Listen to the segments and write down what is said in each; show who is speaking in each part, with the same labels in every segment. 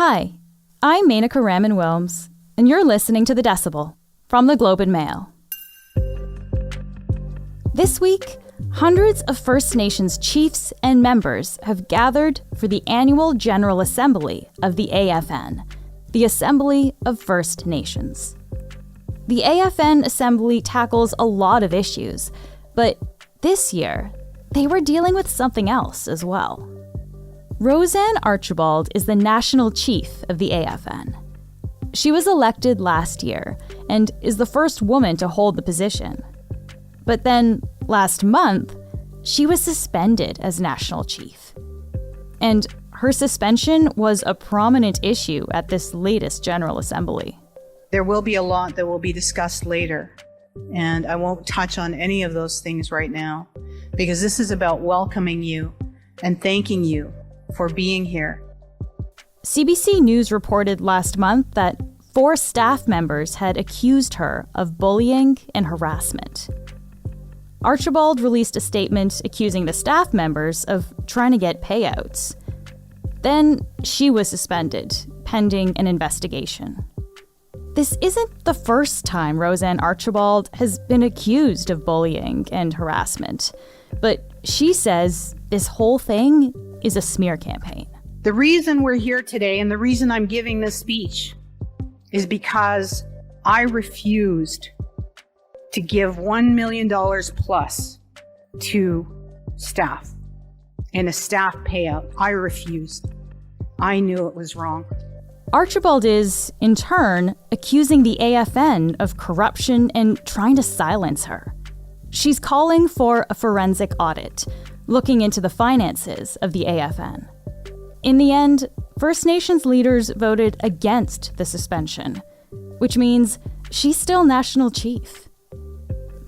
Speaker 1: Hi, I'm Menaka Raman-Wilms, and you're listening to The Decibel from the Globe and Mail. This week, hundreds of First Nations chiefs and members have gathered for the annual General Assembly of the AFN, the Assembly of First Nations. The AFN Assembly tackles a lot of issues, but this year, they were dealing with something else as well. RoseAnne Archibald is the National Chief of the AFN. She was elected last year and is the first woman to hold the position. But then, last month, she was suspended as National Chief. And her suspension was a prominent issue at this latest General Assembly.
Speaker 2: There will be a lot that will be discussed later, and I won't touch on any of those things right now, because this is about welcoming you and thanking you for being here.
Speaker 1: CBC News reported last month that 4 staff members had accused her of bullying and harassment. Archibald released a statement accusing the staff members of trying to get payouts. Then she was suspended, pending an investigation. This isn't the first time RoseAnne Archibald has been accused of bullying and harassment, but she says this whole thing is a smear campaign.
Speaker 2: The reason we're here today and the reason I'm giving this speech is because I refused to give $1 million plus to staff and a staff payout. I refused. I knew it was wrong.
Speaker 1: Archibald is, in turn, accusing the AFN of corruption and trying to silence her. She's calling for a forensic audit, looking into the finances of the AFN. In the end, First Nations leaders voted against the suspension, which means she's still National Chief.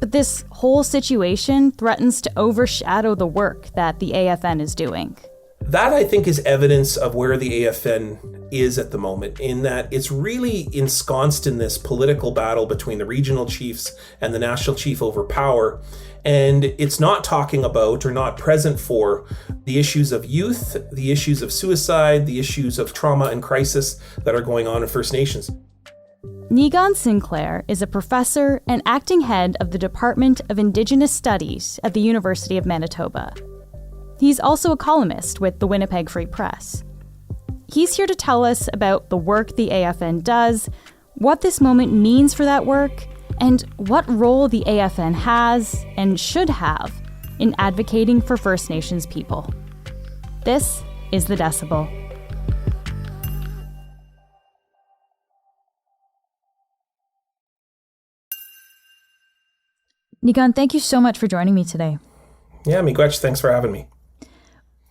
Speaker 1: But this whole situation threatens to overshadow the work that the AFN is doing.
Speaker 3: That, I think, is evidence of where the AFN is at the moment, in that it's really ensconced in this political battle between the regional chiefs and the national chief over power. And it's not talking about or not present for the issues of youth, the issues of suicide, the issues of trauma and crisis that are going on in First Nations.
Speaker 1: Niigaan Sinclair is a professor and acting head of the Department of Indigenous Studies at the University of Manitoba. He's also a columnist with the Winnipeg Free Press. He's here to tell us about the work the AFN does, what this moment means for that work, and what role the AFN has and should have in advocating for First Nations people. This is The Decibel. Niigaan, thank you so much for joining me today.
Speaker 3: Yeah, Miigwech, thanks for having me.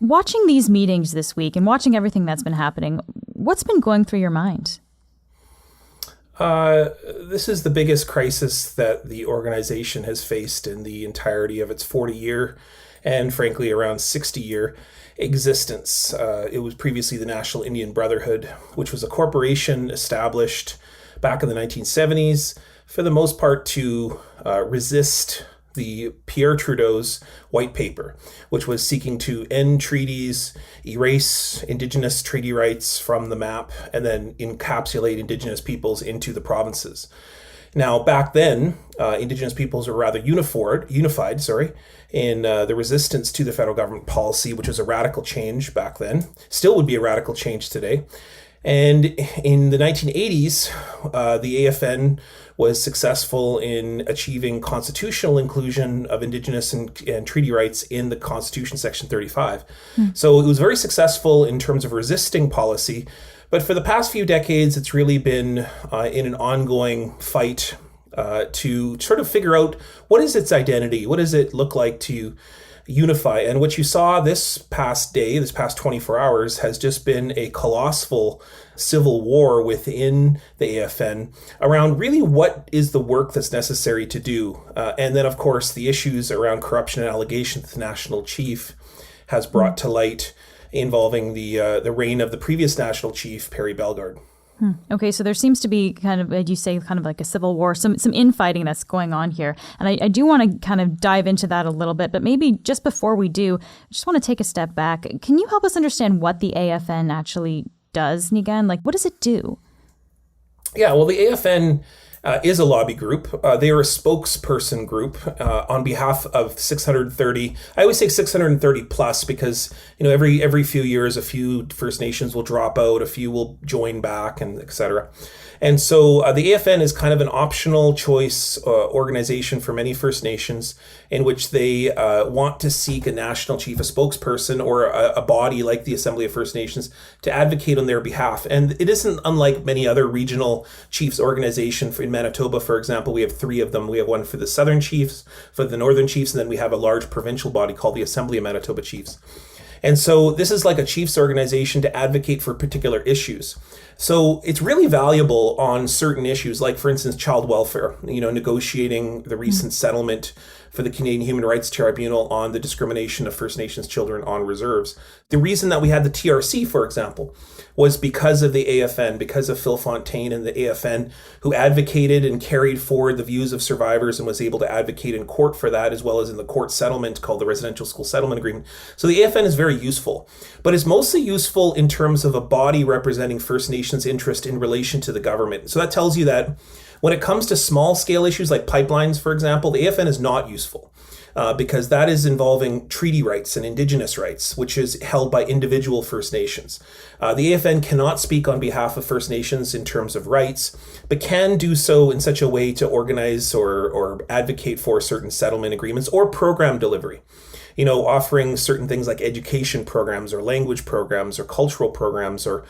Speaker 1: Watching these meetings this week and watching everything that's been happening, what's been going through your mind?
Speaker 3: This is the biggest crisis that the organization has faced in the entirety of its 40-year and, frankly, around 60-year existence. It was previously the National Indian Brotherhood, which was a corporation established back in the 1970s, for the most part to resist the Pierre Trudeau's white paper, which was seeking to end treaties, erase Indigenous treaty rights from the map, and then encapsulate Indigenous peoples into the provinces. Now, back then, Indigenous peoples were rather unified in the resistance to the federal government policy, which was a radical change back then, still would be a radical change today. And in the 1980s, the AFN was successful in achieving constitutional inclusion of Indigenous and treaty rights in the Constitution, Section 35. So it was very successful in terms of resisting policy. But for the past few decades, it's really been in an ongoing fight to sort of figure out what is its identity, what does it look like to unify. And what you saw this past 24 hours, has just been a colossal civil war within the AFN around really what is the work that's necessary to do. And then, of course, the issues around corruption and allegations the National Chief has brought to light involving the reign of the previous National Chief, Perry Bellegarde.
Speaker 1: Okay, so there seems to be kind of, as you say, kind of like a civil war, some infighting that's going on here. And I do want to kind of dive into that a little bit, but maybe just before we do, I just want to take a step back. Can you help us understand what the AFN actually does, Niigaan? Like, what does it do?
Speaker 3: Yeah, well, the AFN is a lobby group. They are a spokesperson group on behalf of 630. I always say 630 plus because, every few years, a few First Nations will drop out, a few will join back, and et cetera. And so the AFN is kind of an optional choice organization for many First Nations in which they want to seek a national chief, a spokesperson, or a body like the Assembly of First Nations to advocate on their behalf. And it isn't unlike many other regional chiefs organizations. In Manitoba, for example, we have 3 of them. We have one for the Southern Chiefs, for the Northern Chiefs, and then we have a large provincial body called the Assembly of Manitoba Chiefs. And so this is like a chiefs organization to advocate for particular issues. So it's really valuable on certain issues, like, for instance, child welfare, negotiating the recent settlement for the Canadian Human Rights Tribunal on the discrimination of First Nations children on reserves. The reason that we had the TRC, for example, was because of the AFN, because of Phil Fontaine and the AFN, who advocated and carried forward the views of survivors and was able to advocate in court for that, as well as in the court settlement called the Residential School Settlement Agreement. So the AFN is very useful, but it's mostly useful in terms of a body representing First Nations interest in relation to the government. So that tells you that when it comes to small scale issues like pipelines, for example, the AFN is not useful because that is involving treaty rights and Indigenous rights, which is held by individual First Nations. The AFN cannot speak on behalf of First Nations in terms of rights, but can do so in such a way to organize or advocate for certain settlement agreements or program delivery. Offering certain things like education programs or language programs or cultural programs or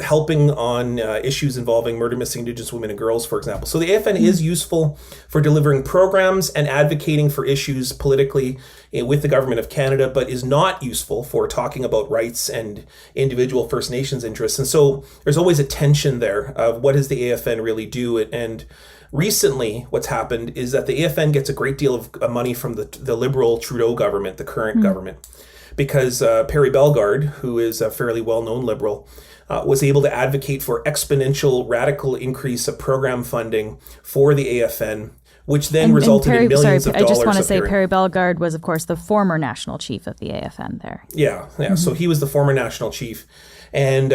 Speaker 3: helping on issues involving murder missing Indigenous women and girls, for example. So the AFN is useful for delivering programs and advocating for issues politically with the Government of Canada, but is not useful for talking about rights and individual First Nations interests. And so there's always a tension there of what does the AFN really do? And recently, what's happened is that the AFN gets a great deal of money from the Liberal Trudeau government, the current government, because Perry Bellegarde, who is a fairly well-known Liberal, was able to advocate for exponential radical increase of program funding for the AFN, which then resulted in millions of dollars.
Speaker 1: I just want to say Perry Bellegarde was, of course, the former national chief of the AFN there.
Speaker 3: Yeah. So he was the former national chief. And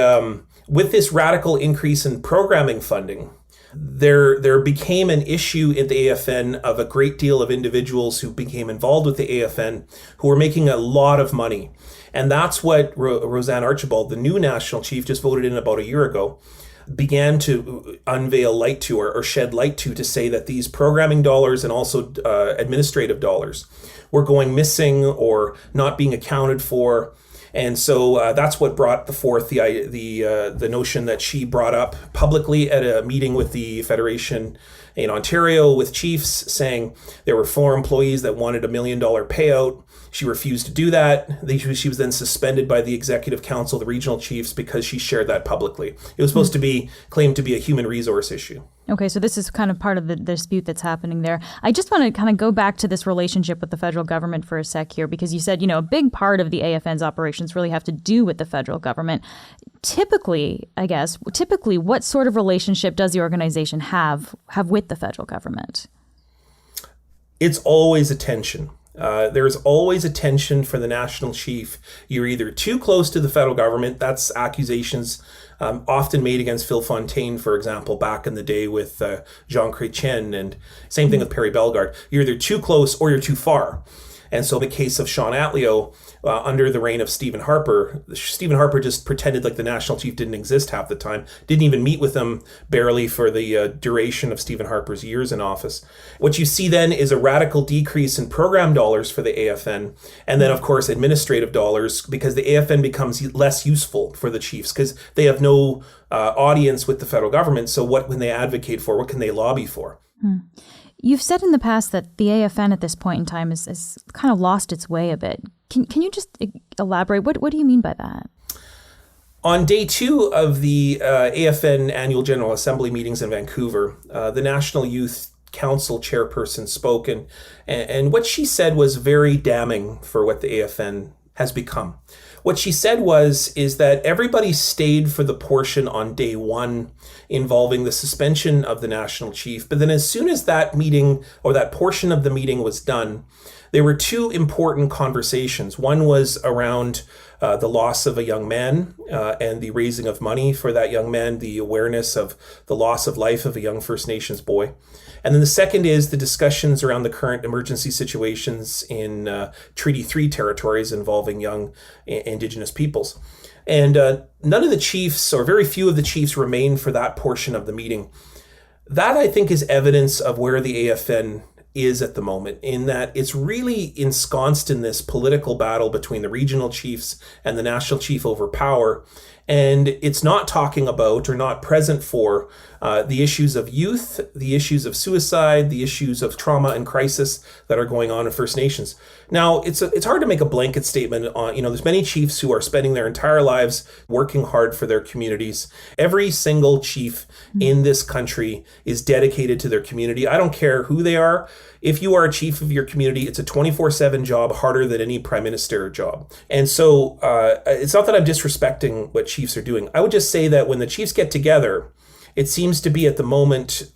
Speaker 3: with this radical increase in programming funding, there became an issue in the AFN of a great deal of individuals who became involved with the AFN who were making a lot of money. And that's what RoseAnne Archibald, the new national chief, just voted in about a year ago, began to unveil light to or shed light to say that these programming dollars and also administrative dollars were going missing or not being accounted for. And so that's what brought forth the notion that she brought up publicly at a meeting with the Federation in Ontario with chiefs, saying there were 4 employees that wanted $1 million payout. She refused to do that. She was then suspended by the Executive Council, the regional chiefs, because she shared that publicly. It was supposed to be claimed to be a human resource issue. Okay,
Speaker 1: so this is kind of part of the dispute that's happening there. I just want to kind of go back to this relationship with the federal government for a sec here, because you said, a big part of the AFN's operations really have to do with the federal government. Typically, what sort of relationship does the organization have with the federal government?
Speaker 3: It's always a tension. There's always a tension for the national chief. You're either too close to the federal government. That's accusations often made against Phil Fontaine, for example, back in the day with Jean Chrétien, and same thing with Perry Bellegarde. You're either too close or you're too far. And so in the case of Sean Atleo, under the reign of Stephen Harper just pretended like the national chief didn't exist half the time, didn't even meet with him barely for the duration of Stephen Harper's years in office. What you see then is a radical decrease in program dollars for the AFN, and then, of course, administrative dollars, because the AFN becomes less useful for the chiefs because they have no audience with the federal government. So what can they advocate for? What can they lobby for?
Speaker 1: You've said in the past that the AFN at this point in time has kind of lost its way a bit. Can you just elaborate? What do you mean by that?
Speaker 3: On day 2 of the AFN Annual General Assembly meetings in Vancouver, the National Youth Council chairperson spoke, and what she said was very damning for what the AFN has become. What she said is that everybody stayed for the portion on day 1 involving the suspension of the national chief. But then as soon as that meeting or that portion of the meeting was done, there were 2 important conversations. One was around the loss of a young man and the raising of money for that young man, the awareness of the loss of life of a young First Nations boy. And then the second is the discussions around the current emergency situations in Treaty 3 territories involving young Indigenous peoples. And none of the chiefs, or very few of the chiefs, remained for that portion of the meeting. That, I think, is evidence of where the AFN is at the moment, in that it's really ensconced in this political battle between the regional chiefs and the national chief over power. And it's not talking about or not present for the issues of youth, the issues of suicide, the issues of trauma and crisis that are going on in First Nations. Now, it's hard to make a blanket statement on, there's many chiefs who are spending their entire lives working hard for their communities. Every single chief in this country is dedicated to their community. I don't care who they are. If you are a chief of your community, it's a 24/7 job, harder than any prime minister job. And so it's not that I'm disrespecting what chiefs are doing. I would just say that when the chiefs get together, it seems to be at the moment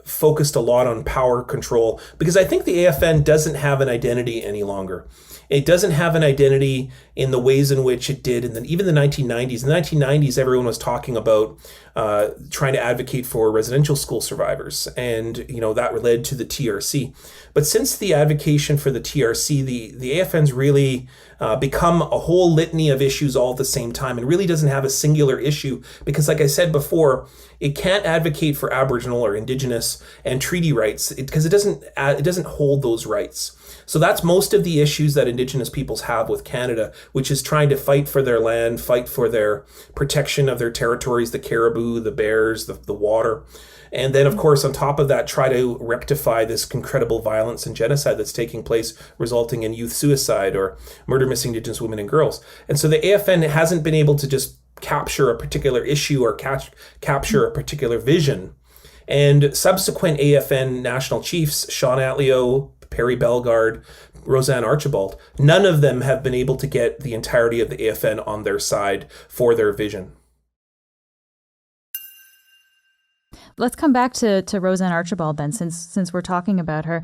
Speaker 3: focused a lot on power control, because I think the AFN doesn't have an identity any longer. It doesn't have an identity in the ways in which it did even the 1990s. In the 1990s, everyone was talking about trying to advocate for residential school survivors, and that led to the TRC. But since the advocacy for the TRC, the AFN's really become a whole litany of issues all at the same time, and really doesn't have a singular issue, because, like I said before, it can't advocate for Aboriginal or Indigenous and treaty rights because it doesn't hold those rights. So that's most of the issues that Indigenous peoples have with Canada, which is trying to fight for their land, fight for their protection of their territories, the caribou, the bears, the water. And then, of course, on top of that, try to rectify this incredible violence and genocide that's taking place, resulting in youth suicide or murder missing Indigenous women and girls. And so the AFN hasn't been able to just capture a particular issue or capture a particular vision. And subsequent AFN national chiefs, Sean Atleo, Perry Bellegarde, RoseAnne Archibald, none of them have been able to get the entirety of the AFN on their side for their vision.
Speaker 1: Let's come back to RoseAnne Archibald then, since we're talking about her.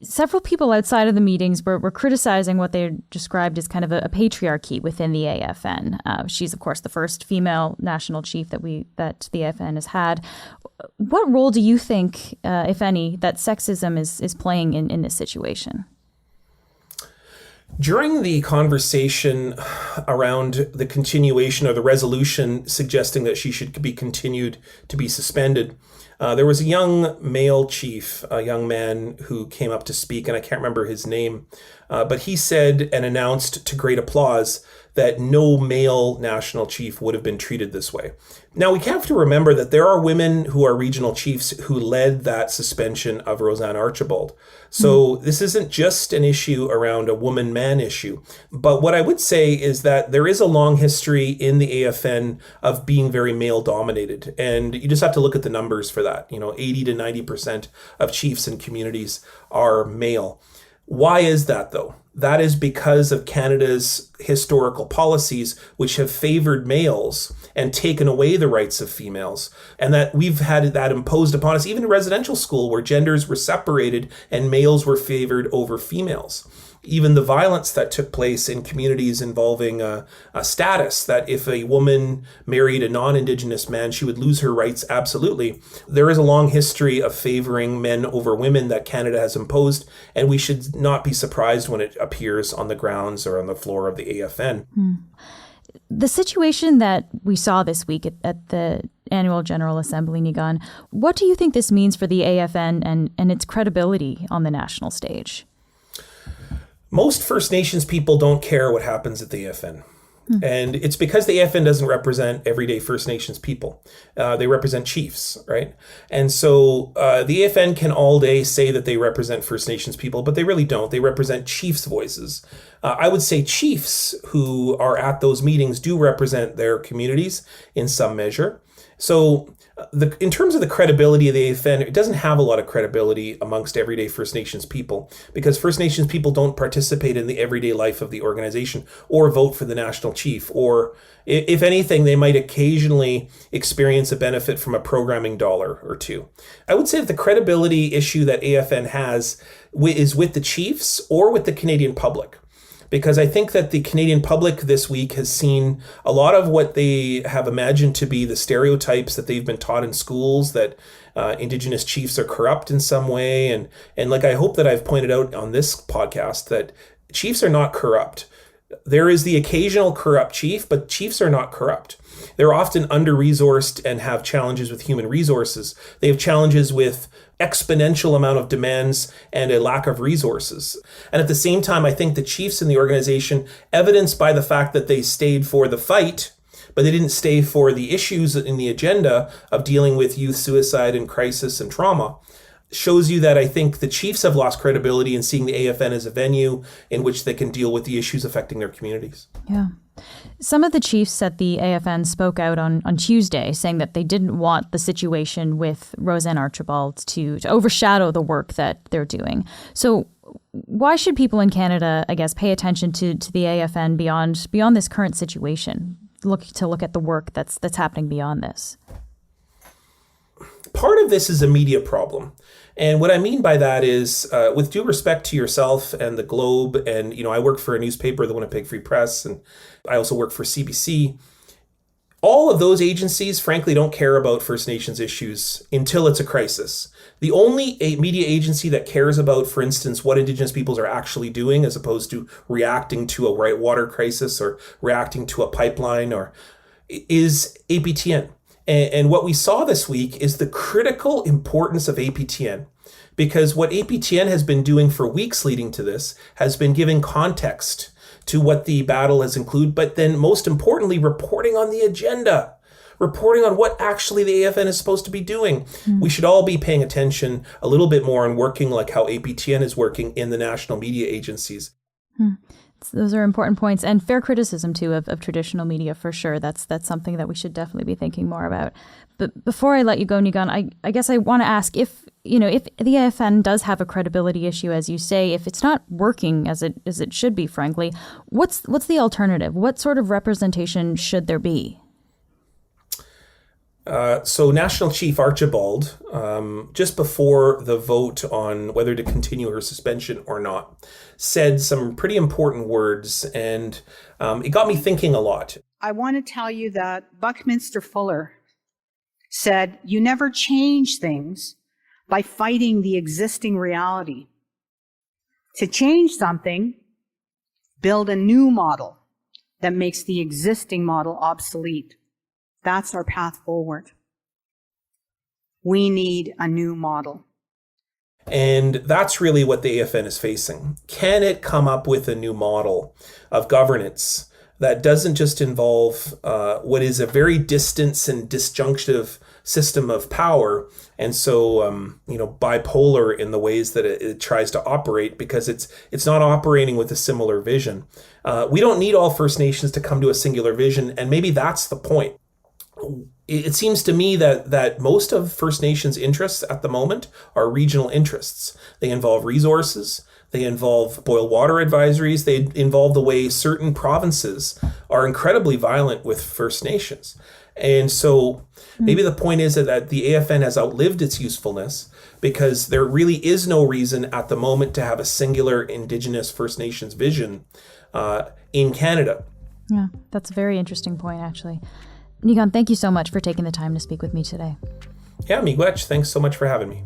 Speaker 1: Several people outside of the meetings were criticizing what they described as kind of a patriarchy within the AFN. She's, of course, the first female national chief that the AFN has had. What role do you think, if any, that sexism is playing in this situation?
Speaker 3: During the conversation around the continuation or the resolution suggesting that she should be continued to be suspended, there was a young male chief, a young man who came up to speak, and I can't remember his name, but he said and announced to great applause that no male national chief would have been treated this way. Now, we have to remember that there are women who are regional chiefs who led that suspension of RoseAnne Archibald. So this isn't just an issue around a woman-man issue. But what I would say is that there is a long history in the AFN of being very male-dominated. And you just have to look at the numbers for that. 80 to 90% of chiefs and communities are male. Why is that, though? That is because of Canada's historical policies, which have favored males and taken away the rights of females. And that we've had that imposed upon us, even in residential school, where genders were separated and males were favored over females. Even the violence that took place in communities involving a status, that if a woman married a non-Indigenous man, she would lose her rights, absolutely. There is a long history of favoring men over women that Canada has imposed, and we should not be surprised when it appears on the grounds or on the floor of the AFN.
Speaker 1: The situation that we saw this week at the Annual General Assembly, Niigaan, what do you think this means for the AFN and its credibility on the national stage?
Speaker 3: Most First Nations people don't care what happens at the AFN. And it's because the AFN doesn't represent everyday First Nations people. They represent chiefs, right? And so the AFN can all day say that they represent First Nations people, but they really don't. They represent chiefs' voices. I would say chiefs who are at those meetings do represent their communities in some measure. So in terms of the credibility of the AFN, it doesn't have a lot of credibility amongst everyday First Nations people, because First Nations people don't participate in the everyday life of the organization or vote for the national chief, or if anything, they might occasionally experience a benefit from a programming dollar or two. I would say that the credibility issue that AFN has is with the chiefs or with the Canadian public. because I think that the Canadian public this week has seen a lot of what they have imagined to be the stereotypes that they've been taught in schools, that Indigenous chiefs are corrupt in some way. And like I hope that I've pointed out on this podcast, that chiefs are not corrupt. There is the occasional corrupt chief, but chiefs are not corrupt. They're often under-resourced and have challenges with human resources. They have challenges with exponential amount of demands and a lack of resources. And at the same time, I think the chiefs in the organization, evidenced by the fact that they stayed for the fight, but they didn't stay for the issues in the agenda of dealing with youth suicide and crisis and trauma, shows you that I think the chiefs have lost credibility in seeing the AFN as a venue in which they can deal with the issues affecting their communities.
Speaker 1: Yeah. Some of the chiefs at the AFN spoke out on Tuesday, saying that they didn't want the situation with RoseAnne Archibald to overshadow the work that they're doing. So why should people in Canada, I guess, pay attention to the AFN beyond this current situation? Look at the work that's happening beyond this.
Speaker 3: Part of this is a media problem. And what I mean by that is, with due respect to yourself and the Globe, and, I work for a newspaper, the Winnipeg Free Press, and I also work for CBC. All of those agencies, frankly, don't care about First Nations issues until it's a crisis. The only media agency that cares about, for instance, what Indigenous peoples are actually doing, as opposed to reacting to a water crisis or reacting to a pipeline, is APTN. And what we saw this week is the critical importance of APTN, because what APTN has been doing for weeks leading to this has been giving context to what the battle has included, but then most importantly, reporting on the agenda, reporting on what actually the AFN is supposed to be doing. We should all be paying attention a little bit more and working like how APTN is working in the national media agencies.
Speaker 1: Those are important points, and fair criticism too of traditional media for sure. That's something that we should definitely be thinking more about. But before I let you go, Niigaan, I guess I want to ask if the AFN does have a credibility issue, as you say, if it's not working as it should be, frankly, what's the alternative? What sort of representation should there be?
Speaker 3: So National Chief Archibald, just before the vote on whether to continue her suspension or not, said some pretty important words, and it got me thinking a lot.
Speaker 2: I want to tell you that Buckminster Fuller said, "You never change things by fighting the existing reality. To change something, build a new model that makes the existing model obsolete." That's our path forward. We need a new model.
Speaker 3: And that's really what the AFN is facing. Can it come up with a new model of governance that doesn't just involve what is a very distant and disjunctive system of power, and so bipolar in the ways that it tries to operate, because it's not operating with a similar vision. We don't need all First Nations to come to a singular vision, and maybe that's the point. It seems to me that most of First Nations interests at the moment are regional interests. They involve resources, they involve boil water advisories, they involve the way certain provinces are incredibly violent with First Nations. And so maybe the point is that the AFN has outlived its usefulness, because there really is no reason at the moment to have a singular Indigenous First Nations vision in Canada.
Speaker 1: Yeah, that's a very interesting point, actually. Niigaan, thank you so much for taking the time to speak with me today.
Speaker 3: Yeah, miigwech, thanks so much for having me.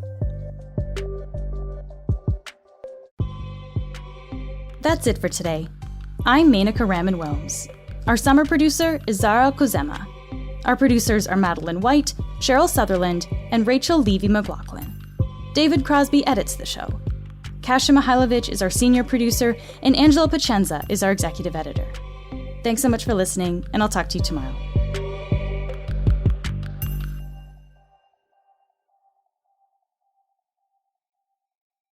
Speaker 1: That's it for today. I'm Menaka Raman-Wilms. Our summer producer is Zara Kozema. Our producers are Madeline White, Cheryl Sutherland, and Rachel Levy-McLaughlin. David Crosby edits the show. Kasia Mihailovich is our senior producer, and Angela Pacenza is our executive editor. Thanks so much for listening, and I'll talk to you tomorrow.